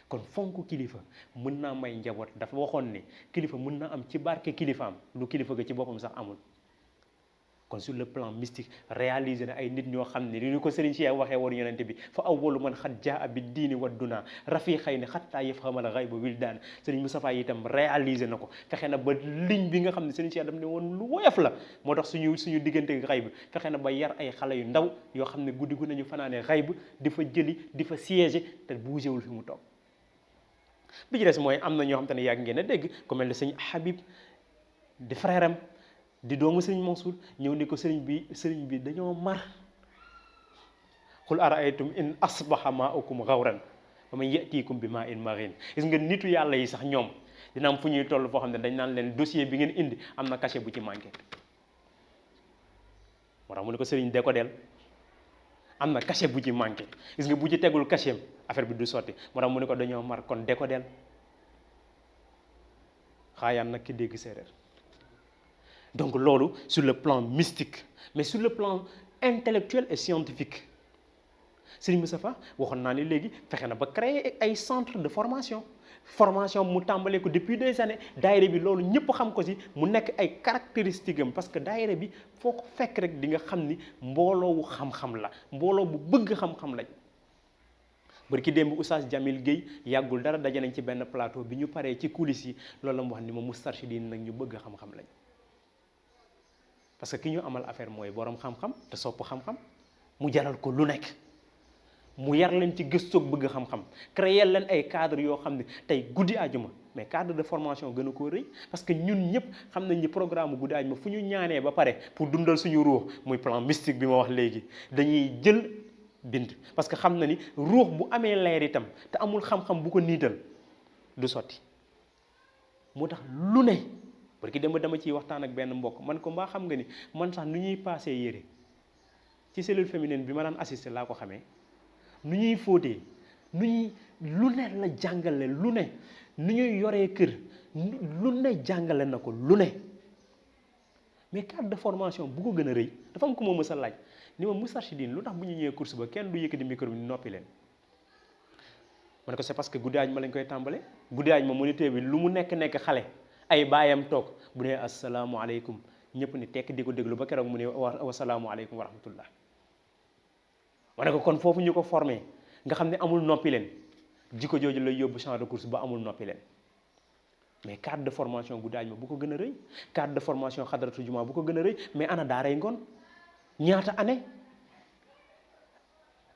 S1: kon fonk kilifa mën naa may njaboot. dafa waxoon ne kilifa mën na am ci barke kilifaam lu kilifa ga ci boppam sax amul. kon sur le plan mystique réalisé na ay nit ñoo xam ne li ñu ko Serigne Cheikh waxee woon yonente bi fa awwalu man xat jaa bi diini wa duna rafiqay ne xattaa yafhamal ghayba wildaan. Serigne Moustapha itam réalisé na ko fexe na ba ligne bi nga xam ne Serigne Cheikh daf ne woon lu woyof la moo tax suñu diggante xayb fexe na ba yar ay xale yu ndaw yoo xam ne guddi gu nañu fanaane xayb di fa jëli di fa siéger te bougéwul fi mu toog. bi ci des mooy am na ñoo xam te ne yàgg ngeen a dégg ku mel ne sëñ Habib di frère am di doomu sëriñ Mansour ñëw ni ko sëriñ bi dañoo mar. xul araaytum in asbaha maaukum gawran wa man yatikum bi maa in marin. gis nga nitu yàlla yi sax ñoom dina am fu ñuy toll foo xam ne dañ naan leen dossier bi ngeen indi am na cachet bu ci manqué. moo tax mu ne ko sëriñ de ko del am na cachet bu ci manqué gis nga bu ci tegul cachet affaire bi du sotti moo tax mu ne ko dañoo mar kon de ko del xaayaan nag ki dégg séeréer. donc loolu sur le plan mystique mais sur le plan intellectuel et scientifique Serigne Moustapha waxoon naa ni léegi fexe na ba créer ay centre de formation mu tàmbalee ko depuis des années. daayira bi loolu ñëpp xam ko si mu nekk ay caractéristiques am parce que daayira bi foo ko fekk rek di nga xam ni mbooloowu xam-xam la mbooloo bu bëgg xam-xam lañ. barki démb Oustaz Jamil Gueye yàggul dara daje nañ ci benn plateau bi ñu paree ci coulisses yi loolu la mu wax ni ma Moustarchidine nag ñu bëgg xam-xam lañ. parce que ki ñu amal affaire mooy borom xam-xam te sopp xam-xam mu jaral ko lu nekk mu yar leen ci gëstoog bëgg xam-xam créer leen ay cadre yoo xam ne tey guddi àjjuma mais cadre de formation gën a koo rëy parce que ñun ñëpp xam nañ ni programme guddi àjjuma fu ñu ñaanee ba pare pour dundal suñu ruux muy plan mystique bi ma wax léegi dañuy jël bind. parce que xam na ni ruux bu amee leer itam te amul xam-xam bu ko niital du sotti moo tax lu ne. parce que dama ciy waxtaan ak benn mbokk man ko mbaa xam nga ni man sax nu ñuy paasee yére ci cellule féminine bi ma daan assister laa ko xamee nu ñuy fóotee nu ñuy lu ne la jàngale lu ne nu ñuy yoree kër lu ne jàngale na ko lu ne mais cadre de formation bu ko gën a rëy dafa am ko ma mës a laaj ni ma Moustarchidine lu tax bu ñu ñëwee course ba kenn du yëkkati micro bi noppi leen. ma ne ko c'est parce que guddi aaj ma lañ koy tàmbale guddi aaj ma moniteur bi lu mu nekk xale. ay baayam toog bu dee asalaamualeykum ñëpp ni tekk di ko déglu ba keroog mu ne wasalaamualeykum wa rahmatullah. ma ne ko kon foofu ñu ko formé nga xam ne amul noppi leen jikko jooju lay yóbbu champ de course ba amul noppi leen mais cadre de formation guddaaj ma bu ko gën a rëy cadre de formation xadaratu juma bu ko gën a rëy mais ana daaray ngoon ñaata année.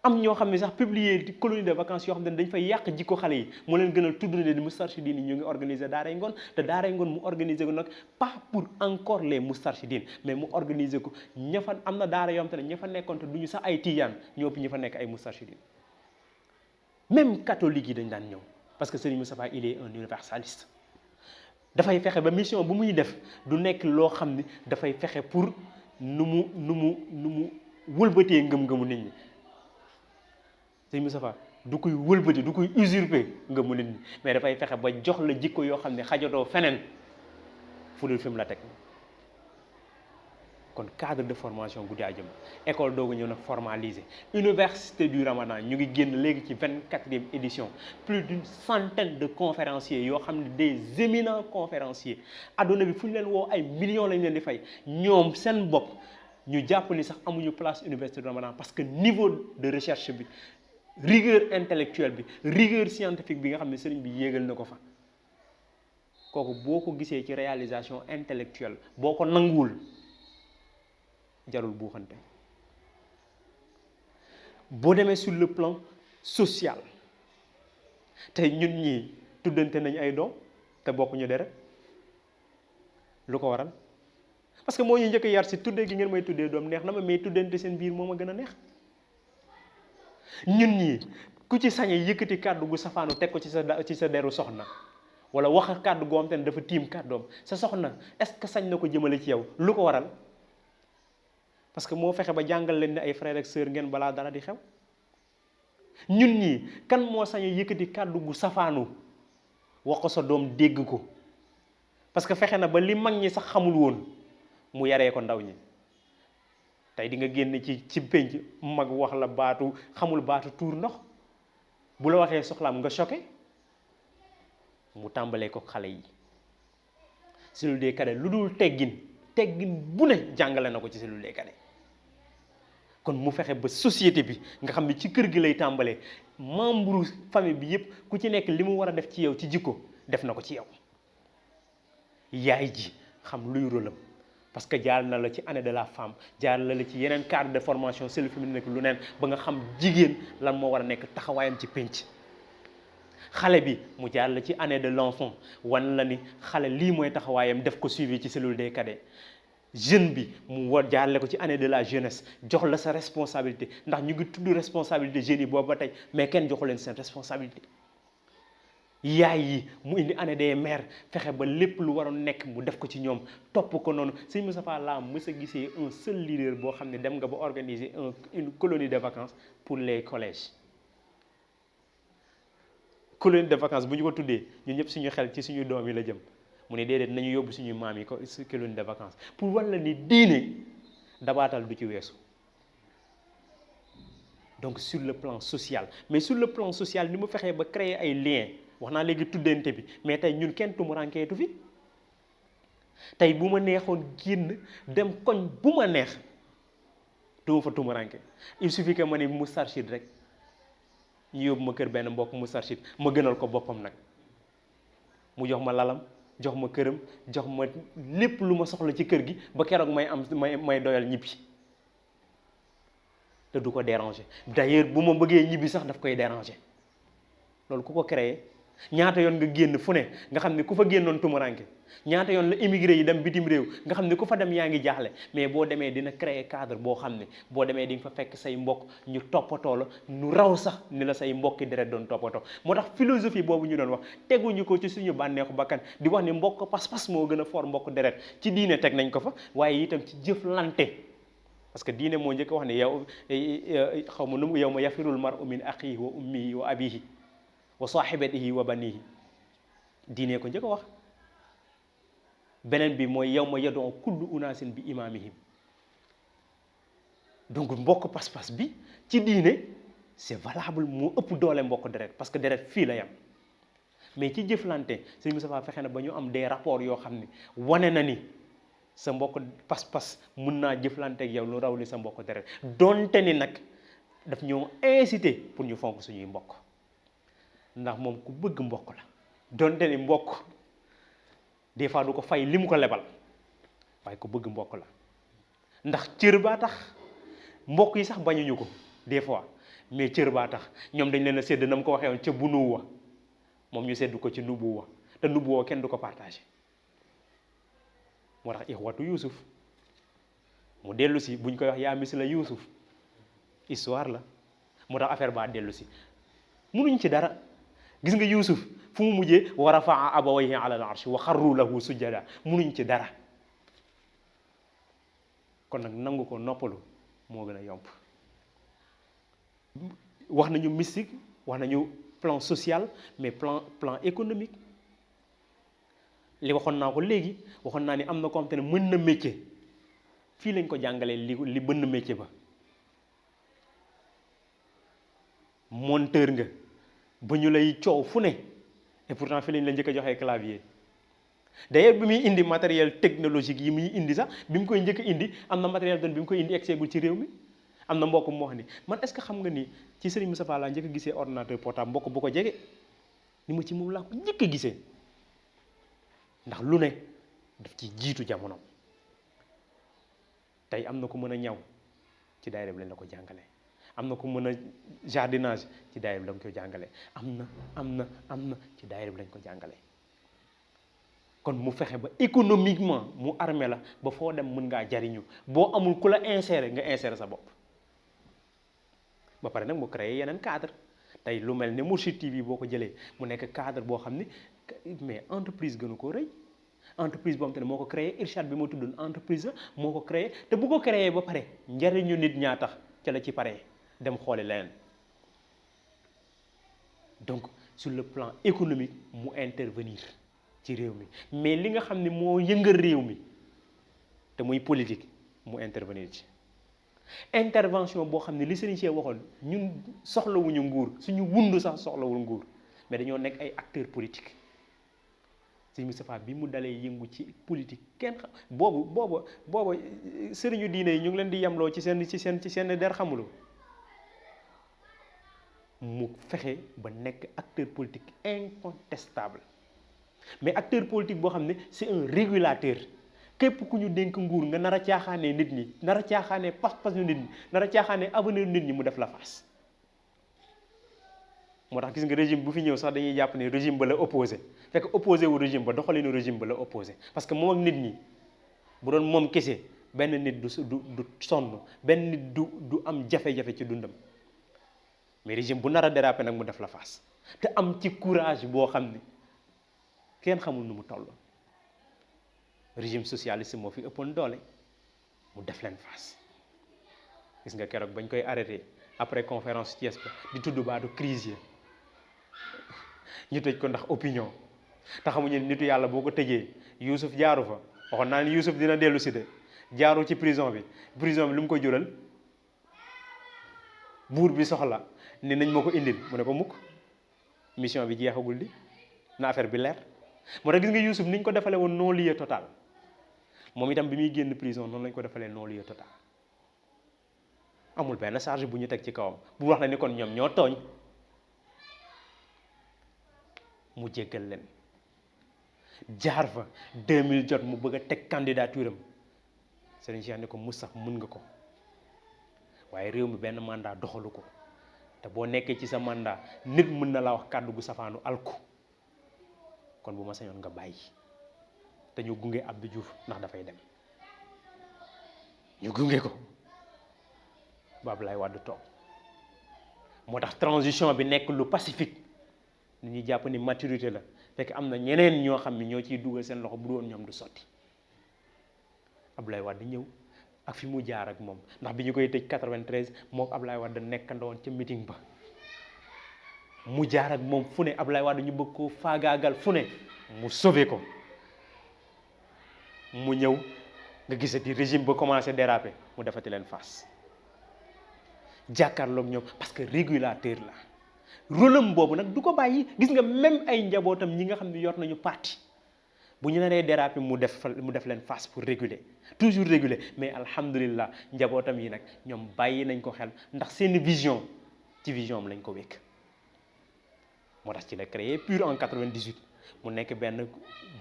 S1: am ñoo xam ne sax publier colonie de vacances yoo xam ne dañ fay yàq jikko xale yi moo leen gënal tudd ne di Moustarchidine ñu ngi organiser daaray ngoon te daaray ngoon mu organiser ko nag pas pour encore les Moustarchidine mais mu organiser ko ña fa am na daara yoo xam te ne ña fa nekkoon te du ñu sax ay tijaan ñoo ëpp ña fa nekk ay Moustarchidine même catholique yi dañ daan ñëw parce que Serigne Moustapha il est un universaliste dafay fexe ba mission bu muy def du nekk loo xam ni dafay fexe pour nu mu wëlbatee ngëm-ngëmu nit ñi. Sëñ Moustapha du koy wëlbati du koy usurper nga mu nit ñi mais dafay fexe ba jox la jikko yoo xam ne xajatoo feneen fu dul fi mu la teg kon cadre de formation guddi àjjuma école doogu ñëw nag formalisé université du Ramadan ñu ngi génn léegi ci 24e édition plus d'une centaine de conférenciers yoo xam ne des éminents conférenciers adduna bi fu ñu leen woo ay millions lañ leen di fay ñoom seen bopp ñu jàpp ni sax amuñu place université du Ramadan parce que niveau de recherche bi rigueur intellectuelle bi rigueur scientifique bi nga xam ne sëriñ bi yéegal na ko fa kooku boo ko gisee ci réalisation intellectuelle boo ko nanguwul jarul buuxante. boo demee sur le plan social tey ñun ñii tuddante nañ ay doom te bokkuñu deret lu ko waral parce que moo ñu njëkk yar si tuddee gi ngeen may tuddee doom neex na ma mais tuddante seen biir moo ma gën a neex. ñun ñii ku ci sañe yëkkati kàddu gu safaanu teg ko ci sa deru soxna wala wax kàddu goo xam te ne dafa tiim kàddoom sa soxna est-ce que sañ na ko jëmale ci yow lu ko waral parce que moo fexe ba jàngal leen ne ay frères ak sœurs ngeen balaa dara di xew. ñun ñii kan moo sañ a yëkkati kàddu gu safaanu wax ko sa doom dégg ko parce que fexe na ba li mag ñi sax xamul woon mu yaree ko ndaw ñi. tey di nga génn ci pénc mag wax la baatu xamul baatu tuur ndox bu la waxee soxlaam nga choqué mu tàmbalee ko xale yi cellule des cadets lu dul teggin bu ne jàngale na ko ci cellule des cadets. kon mu fexe ba société bi nga xam ne ci kër gi lay tàmbalee membre famille bi yépp ku ci nekk li mu war a def ci yow ci jikko def na ko ci yow. yaay ji xam luy rôlam parce que jaar na la ci année de la femme jaar na la ci yeneen cadre de formation cellule féminine nekk lu neen ba nga xam jigéen lan moo war a nekk taxawaayam ci pénc. xale bi mu jaar la ci année de l'enfant wan la ni xale lii mooy taxawaayam def ko suivi ci cellule des cadets. jeune bi mu war jaarale ko ci année de la jeunesse jox la sa responsabilité ndax ñu ngi tudd responsabilité jeunes yi boobu ba tey mais kenn joxu leen seen responsabilité. yaay yi mu indi année des mères fexe ba lépp lu waroon nekk mu def ko ci ñoom topp ko noonu sëñ Moustapha laa mës a gisee un seul leader boo xam ne dem nga ba organiser une colonie de vacances pour les collèges. colonie de vacances bu ñu ko tuddee ñun ñëpp suñu xel ci suñu doom yi la jëm. mu ne déedéet nañu yóbbu suñu maam yi ko colonie de vacances pour walla ni diine dabaatal du ci weesu. donc sur le plan social mais sur le plan social ni mu fexee ba créer ay liens wax naa léegi tuddante bi mais tey ñun kenn tumurankeetu fi tey bu ma neexoon génn dem koñ bu ma neex duma fa tumuranke il suffit que ma ni Moustarchid rek ñu yóbbu ma kër benn mbokk Moustarchid ma gënal ko boppam nag mu jox ma lalam jox ma këram jox ma lépp lu ma soxla ci kër gi ba keroog may doyal ñibbi te du ko déranger d'ailleurs bu ma bëggee ñibbi sax daf koy déranger loolu ku ko créé ñaata yoon nga génn fu ne nga xam ne ku fa génnoon tumuranke ñaata yoon la immigré yi dem bitim réew nga xam ne ku fa dem yaa ngi jaaxle mais boo demee dina créer cadre boo xam ne boo demee di nga fa fekk say mbokk ñu toppatoo la nu raw sax ni la say mbokki deret doon toppatoo. moo tax philosophie boobu ñu doon wax teguñu ko ci suñu bànneexu bakkan di wax ni mbokk pas-pas moo gën a fort mbokk deret ci diine teg nañ ko fa waaye itam ci jëflante parce que diine moo njëkk wax ne yow xaw ma nu mu yow ma yafirul mar'u min axihi wa ummihi wa abihi wa sahibatihi wa banihi diine ko njëkk a wax. beneen bi mooy yow ma yadoo kullu unaasin bi imaamihim donc mbokk pas-pas bi ci diine c'est valable moo ëpp doole mbokk deret parce que deret fii la yam mais ci jëflante Sëñ Moustapha fexe na ba ñu am des rapports yoo xam ne wane na ni sa mbokk pas-pas mun naa jëflante ak yow lu raw li sa mbokk deret donte ni nag daf ñoo incité pour ñu fonk suñuy mbokk ndax moom ku bëgg mbokk la donte ni mbokk des fois du ko fay li mu ko lebal waaye ku bëgg mbokk la ndax cër baa tax mbokk yi sax bañuñu ko des fois mais cër baa tax ñoom dañ leen a sédd na mu ko waxee woon ca bunuwa moom ñu sédd ko ci nubuwa te nubuwa kenn du ko partagé moo tax ixwatu Yuusuf mu dellu si buñ koy wax yaa misla Yuusuf histoire la moo tax affaire baa dellu si munuñ ci dara gis nga Yuusuf fu mu mujjee wa rafaa abawayhi ala al-arshi wa xarru lahu sujjada munuñ ci dara kon nag nangu ko noppalu moo gën a yomb wax nañu mystique wax nañu plan social mais plan économique li waxoon naa ko léegi waxoon naa ni am na ko xam te ne mën na métier fii lañ ko jàngalee li bënn métier ba monteur nga ba ñu lay coow fu ne et pourtant fii lañ la njëkk a joxee clavier d'ailleurs bi muy indi matériel technologique yi muy indi sax bi mu koy njëkk a indi am na matériel doon bi mu koy indi egseegul ci réew mi am na mbokk mu wax ni man est-ce que xam nga ni ci Serigne Moustapha laa njëkk a gisee ordinateur portable mbokk bu ko jege ni ma ci moom laa ko njëkk a gisee ndax lu ne daf ci jiitu jamono tey am na ku mën a ñaw ci daayira bi lañ la ko jàngale am na ku mën a jardinage ci daayira bi lañ ko jàngale am na ci daayira bi lañ ko jàngale kon mu fexe ba économiquement mu armé la ba foo dem mën ngaa jariñu boo amul ku la insérer nga insérer sa bopp ba pare nag mu créé yeneen cadre tey lu mel ne Mourchid TV boo ko jëlee mu nekk cadre boo xam ni mais entreprise gënu ko rëy entreprise boo xam te ne moo ko créé Irshad bi ma tuddoon entreprise la moo ko créé te bu ko créé ba pare njariñu nit ñaa tax ca la ci pare dem xooli leneen donc sur le plan économique mu intervenir ci réew mi mais li nga xam ne moo yëngal réew mi te muy politique mu intervenir ci intervention boo xam ne li Serigne Cheikh waxoon ñun soxlawuñu nguur suñu wund sax soxlawul nguur mais dañoo nekk ay acteurs politiques Serigne Moustapha bi mu dalee yëngu ci politique kenn xam boobu sëriñu diine yi ñu ngi leen di yemloo ci seen der xamuloo mu fexe ba nekk acteur politique incontestable mais acteur politique boo xam ne c'est un régulateur képp ku ñu dénk nguur nga nar a caaxaanee nit ñi nar a caaxaanee pas-pas yu nit ñi nar a caaxaanee avenir nit ñi mu def la face moo tax gis nga régime bu fi ñëw sax dañuy jàpp ne régime ba la opposé fekk opposé wu régime ba doxalinu régime ba la opposé parce que moom ak nit ñi bu doon moom kese benn nit du sonn benn nit du am jafe-jafe ci dundam mais régime bu nar a déraper nag mu def la face te am ci courage boo xam ne kenn xamul nu mu toll régime socialiste moo fi ëppoon doole mu def leen face gis nga keroog bañ koy arrêté après conférence Thiès ba di tudd baatu crise yi ñu tëj ko ndax opinion te xamuñu nitu yàlla boo ko tëjee Youssouf jaaru fa waxoon naa ni Youssouf dina dellu si de jaaru ci prison bi lu mu ko jural buur bi soxla ni nañ ma ko indil mu ne ko mukk mission bi jeexagul di na affaire bi leer moo tax gis nga Youssouf niñ ko defalee woon non-lieu total moom itam bi muy génn prison noonu lañ ko defalee non-lieu total amul benn charge bu ñu teg ci kawam bu wax la ni kon ñoom ñoo tooñ mu jéggal leen jaar fa 2000 jot mu bëgg a teg candidature am Serigne Cheikh ni ko Moustapha mën nga ko waaye réew mi benn mandat doxalu ko te boo nekkee ci sa mandat nit mën na laa wax kàddu gu safaanu alku kon bu ma sañoon nga bàyyi te ñu gunge Abdou Diouf ndax dafay dem ñu gunge ko ba Abdoulaye Wade toog moo tax transition bi nekk lu pacifique nit ñi jàpp ni maturité la fekk am na ñeneen ñoo xam ne ñoo ciy dugal seen loxo bu doon ñoom du sotti Abdoulaye Wade ñëw ak fi mu jaar ak moom ndax bi ñu koy tëj 93 moom Abdoulaye Wade nekkandoon ca meeting ba mu jaar ak moom fu ne Abdoulaye Wade ñu bëgg koo faagaagal fu ne mu sauvé ko mu ñëw nga gisati régime ba commencé déraper mu defati leen face jàkkaarloog ñoom parce que régulateur la rôle am boobu nag du ko bàyyi gis nga même ay njabootam ñi nga xam ne yor nañu parti bu ñu naree déraper mu def leen face pour réguler toujours réguler mais alhamdulillah njabootam yi nag ñoom bàyyi nañ ko xel ndax seen vision ci vision am lañ ko wékk moo tax ci la créé PUR en 98 mu nekk benn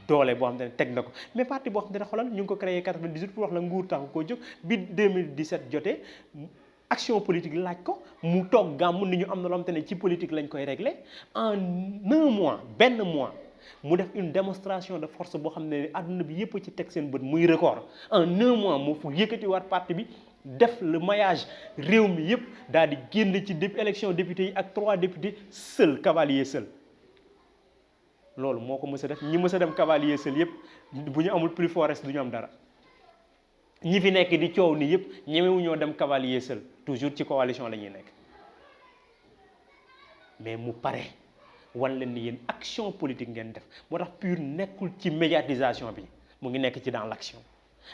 S1: doole boo xam ne teg na ko mais parti boo xam ne xoolal ñu ngi ko créé 98 pour wax la nguur taxu koo jóg bi 2017 jotee action politique laaj ko mu toog gàmm ni ñu am na loo xam ne ci politique lañ koy réglé en un mois benn mois mu def une démonstration de force boo xam ne àdduna bi yëpp ci teg seen bët muy record en un mois mu fu yëkkatiwaat parti bi def le maillage réew mi yëpp daal di génn ci élection député yi ak 3 députés seul cavalier seul loolu moo ko mës a def ñi mës a dem cavalier seul yëpp bu ñu amul plus forest du ñu am dara ñi fi nekk di coow ni yëpp ñemewuñoo dem cavalier seul toujours ci coalition la ñuy nekk mais mu pare wan leen ni yéen action politique ngeen def moo tax PUR nekkul ci médiatisation bi mu ngi nekk ci dans l'action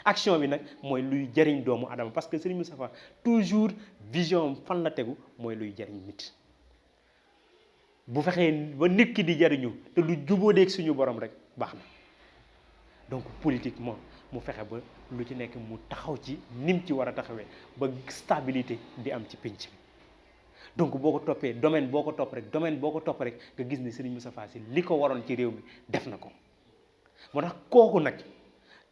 S1: action bi nag mooy luy jariñ doomu adama parce que Serigne Moustapha toujours vision fan la tegu mooy luy jariñ nit bu fexee ba nit ki di jariñu te lu jubóodeeg suñu borom rek baax na donc politiquement mu fexe ba lu ci nekk mu taxaw ci nim ci war a taxawee ba stabilité di am ci pénc bi donc boo ko toppee domaine boo ko topp rek nga gis ne Serigne Moustapha Sy li ko waroon ci réew mi def na ko moo tax kooku nag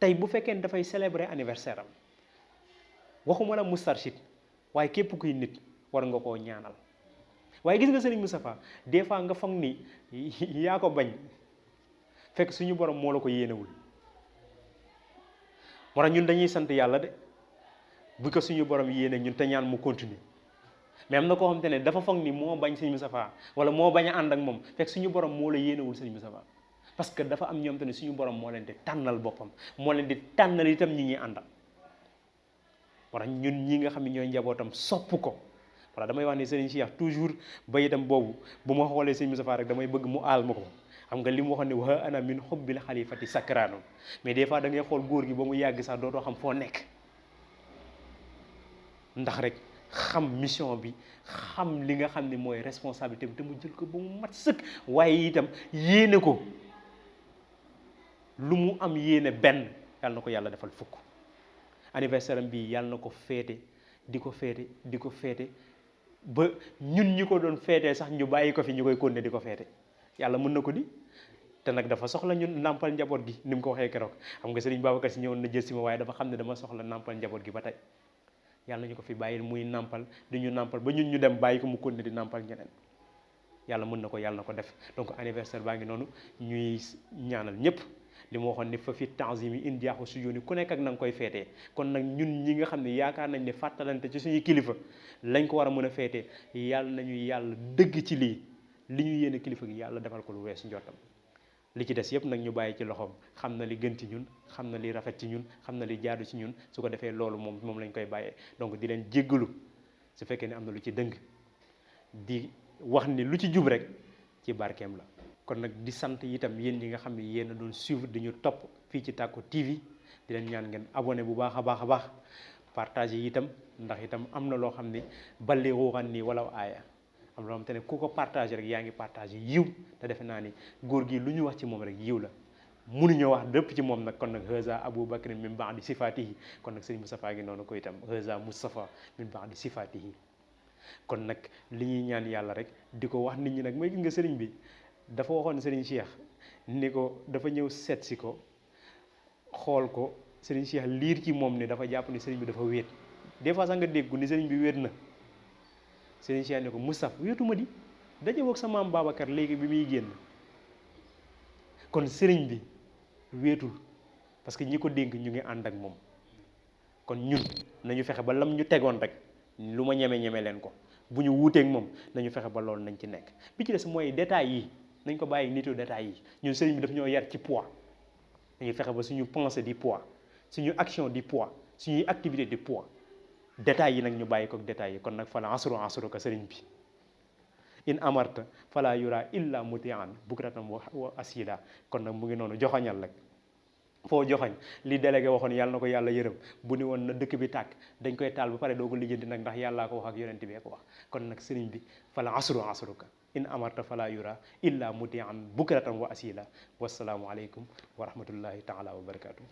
S1: tey bu fekkee ne dafay célébrer anniversaire am waxuma la mustarshid waaye képp kuy nit war nga koo ñaanal. waaye gis nga Serigne Moustapha des fois nga foog ni yaa ko bañ fekk suñu borom moo la ko yéenewul. moo tax ñun dañuy sant yàlla de bu ko suñu borom yéene ñun te ñaan mu continuer mais am na koo xamante ne dafa foog ni moo bañ Serigne Moustapha wala moo bañ a ànd ak moom fekk suñu borom moo la yéenewul Serigne Moustapha. parce que dafa am ñoom te ne suñu borom moo leen di tànnal boppam moo leen di tànnal itam ñi ñuy àndal. moo tax ñun ñi nga xam ne ñooy njabootam sopp ko. voilà damay wax ni Serigne Cheikh toujours ba itam boobu bu ma xoolee Serigne Moustapha rek damay bëgg mu aal ma ko xam nga li mu waxoon ne wa ana min xubbil xalifati sakraanun mais des fois da ngay xool góor gi ba mu yàgg sax dootoo xam foo nekk ndax rek xam mission bi xam li nga xam ne mooy responsabilité bi te mu jël ko ba mu mat sëkk waaye itam yéene ko lu mu am yéene benn yàlla na ko yàlla defal fukk anniversaire am bi yàlla na ko féete di ko féete ba ñun ñi ko doon féetee sax ñu bàyyi ko fi ñu koy continuer di ko féete yàlla mën na ko di te nag dafa soxla ñun nàmpal njaboot gi ni mu ko waxee keroog xam nga Serigne Babacar Sy ñëwoon na jël si ma waaye dafa xam ne dama soxla nàmpal njaboot gi ba tey yàlla ñu ko fi bàyyi muy nàmpal di ñu nàmpal ba ñun ñu dem bàyyi ko mu continuer di nàmpal ñeneen yàlla mën na ko yàlla na ko def donc anniversaire baa ngi noonu ñuy ñaanal ñëpp li ma waxoon ne fa fi tanzimi indiaaxu sujuni ku nekk ak na nga koy feetee kon nag ñun ñi nga xam ne yaakaar nañ ne fàttalante ci suñuy kilifa lañ ko war a mën a feetee yàlla nañu yàlla dëgg ci lii li ñu yéene kilifa gi yàlla defal ko lu wees njottam li ci des yëpp nag ñu bàyyi ci loxoom xam na li gën ci ñun xam na li rafet ci ñun xam na li jaadu ci ñun su ko defee loolu moom lañ koy bàyyee donc di leen jéggalu su fekkee ne am na lu ci dëng di wax ni lu ci jub rek ci barkeem la. kon nag di sant itam yéen ñi nga xam ne yéen a doon suivre di ñu topp fii ci Tacko TV di leen ñaan ngeen abonné bu baax a baax partage yi itam ndax itam am na loo xam ne ballighu anni walaw aaya am loo xam te ne ku ko partagé rek yaa ngi partagé yiw te defe naa ni góor gi lu ñu wax ci moom rek yiw la mënuñoo wax lépp ci moom nag kon nag haza Abou Bakr min ba'di sifatihi kon nag Serigne Moustapha ngi noonu ko itam haza Moustapha min ba'di sifatihi kon nag li ñuy ñaan yàlla rek di ko wax nit ñi nag mooy gis nga Serigne bi dafa waxoon Serigne Cheikh ni ko dafa ñëw seet si ko xool ko Serigne Cheikh liir ci moom ne dafa jàpp ni Serigne bi dafa wéet des fois sax nga dégg ni Serigne bi wéet na Serigne Cheikh ne ko Moustapha wéetuma di daje woog sa maam Babacar léegi bi muy génn kon Serigne bi wéetul parce que ñi ko dénk ñu ngi ànd ak moom kon ñun nañu fexe ba lam ñu tegoon rek lu ma ñeme leen ko bu ñu wuuteeg moom nañu fexe ba loolu nañ ci nekk bi ci des mooy détails yi nañ ko bàyyi nitu détails yi ñun Serigne bi daf ñoo yar ci poids dañuy fexe ba suñu pensée di poids suñu action di poids suñuy activité di poids détails yi nag ñu bàyyi ko détails yi kon nag fala asru ka Serigne bi in amarta fala yura illa mutian bukratam wa asila kon nag mu ngi noonu joxoñal rek foo joxoñ li délégué waxoon yàlla na ko yàlla yërëm bu ni woon na dëkk bi tàkk dañ koy taal ba pare doo ko lijjanti nag ndax yàllaa ko wax ak yonent bi ko wax kon nag Serigne bi fala asruka in amarta fala yura illa mutian bukratam wa asila wasalaamu aleykum wa rahmatullahi taala wa barakatuh